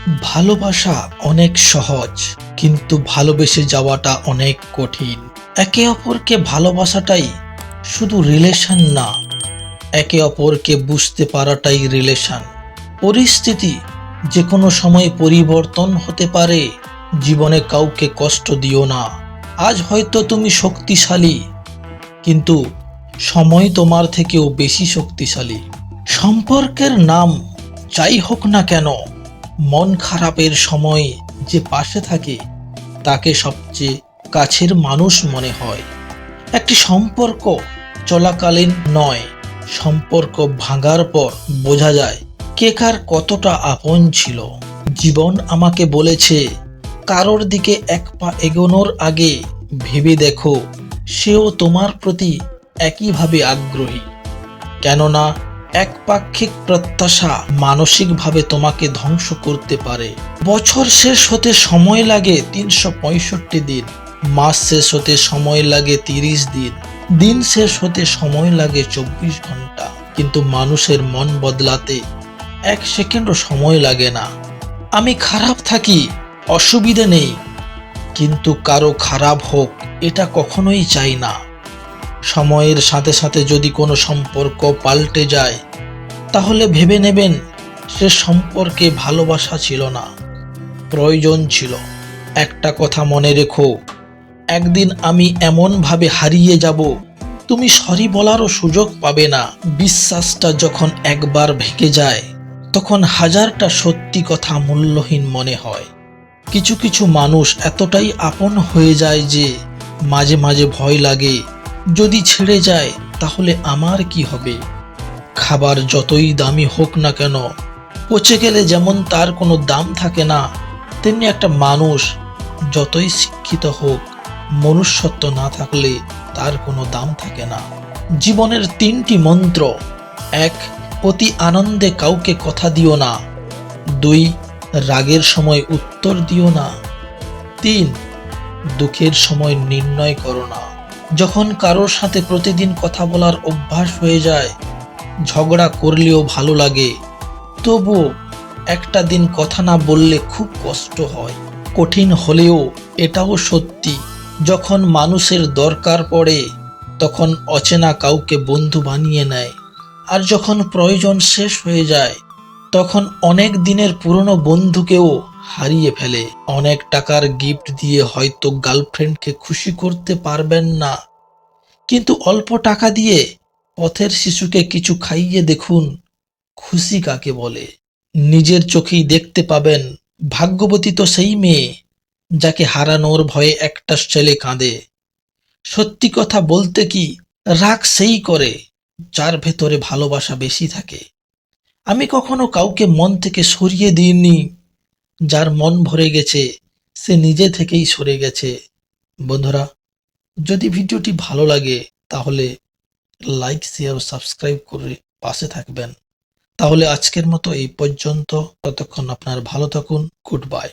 ভালোবাসা অনেক সহজ, কিন্তু ভালোবেসে যাওয়াটা অনেক কঠিন। একে অপরকে ভালোবাসাটাই শুধু রিলেশন না, একে অপরকে বুঝতে পারাটাই রিলেশন। পরিস্থিতি যে কোনো সময় পরিবর্তন হতে পারে। জীবনে কাউকে কষ্ট দিও না। আজ হয়তো তুমি শক্তিশালী, কিন্তু সময় তোমার থেকেও বেশি শক্তিশালী। সম্পর্কের নাম যাই হোক না কেন, মন খারাপের সময় যে পাশে থাকে তাকে সবচেয়ে কাছের মানুষ মনে হয়। একটি সম্পর্ক চলাকালীন নয়, সম্পর্ক ভাঙার পর বোঝা যায় কে কার কতটা আপন ছিল। জীবন আমাকে বলেছে, কারোর দিকে এক পা এগোনোর আগে ভেবে দেখো সেও তোমার প্রতি একইভাবে আগ্রহী। কেননা একপাক্ষিক প্রত্যাশা মানসিকভাবে তোমাকে ধ্বংস করতে পারে। বছর শেষ হতে সময় লাগে ৩৬৫ দিন, মাস শেষ হতে সময় লাগে ৩০ দিন, দিন শেষ হতে সময় লাগে ২৪ ঘন্টা। কিন্তু মানুষের মন বদলাতে ১ সেকেন্ডও সময় লাগে না। আমি খারাপ থাকি, অসুবিধে নেই, কিন্তু কারো খারাপ হোক এটা কখনোই চাই না। সময়ের সাথে সাথে যদি কোনো সম্পর্ক পাল্টে যায়, তাহলে ভেবে নেবেন সে সম্পর্কে ভালোবাসা ছিল না, প্রয়োজন ছিল। একটা কথা মনে রেখো, একদিন আমি এমনভাবে হারিয়ে যাব তুমি সরি বলারও সুযোগ পাবে না। বিশ্বাসটা যখন একবার ভেঙে যায়, তখন হাজারটা সত্যি কথা মূল্যহীন মনে হয়। কিছু কিছু মানুষ এতটাই আপন হয়ে যায় যে মাঝে মাঝে ভয় লাগে, যদি ছেড়ে যায় তাহলে আমার কি হবে। খাবার যতই দামি হোক না কেন, পচে গেলে যেমন তার কোনো দাম থাকে না, তেমনি একটা মানুষ যতই শিক্ষিত হোক, মনুষ্যত্ব না থাকলে তার কোনো দাম থাকে না। জীবনের ৩টি মন্ত্র: ১. অতি আনন্দে কাউকে কথা দিও না। ২. রাগের সময় উত্তর দিও না। ৩. দুঃখের সময় নির্ণয় করো না। যখন কারোর সাথে প্রতিদিন কথা বলার অভ্যাস হয়ে যায়, ঝগড়া করলেও ভালো লাগে, তবুও একটা দিন কথা না বললে খুব কষ্ট হয়। কঠিন হলেও এটাও সত্যি, যখন মানুষের দরকার পড়ে তখন অচেনা কাউকে বন্ধু বানিয়ে নেয়, আর যখন প্রয়োজন শেষ হয়ে যায় তখন অনেক দিনের পুরনো বন্ধুকেও হারিয়ে ফেলে। অনেক টাকার গিফট দিয়ে হয়তো গার্লফ্রেন্ডকে খুশি করতে পারবেন না, কিন্তু অল্প টাকা দিয়ে পথের শিশুকে কিছু খাইয়ে দেখুন খুশি কাকে বলে। নিজের চোখেই দেখতে পাবেন, ভাগ্যবতী তো সেই মেয়ে যাকে হারানোর ভয়ে একটা ছেলে কাঁদে। সত্যি কথা বলতে কি, রাগ সেই করে যার ভেতরে ভালোবাসা বেশি থাকে। আমি কখনো কাউকে মন থেকে সরিয়ে দিইনি, যার মন ভরে গেছে সে নিজে থেকেই সরে গেছে। বন্ধুরা, যদি ভিডিওটি ভালো লাগে তাহলে লাইক, শেয়ার ও সাবস্ক্রাইব করে পাশে থাকবেন। তাহলে আজকের মতো এই পর্যন্ত। ততক্ষণ আপনার ভালো থাকুন। Good bye.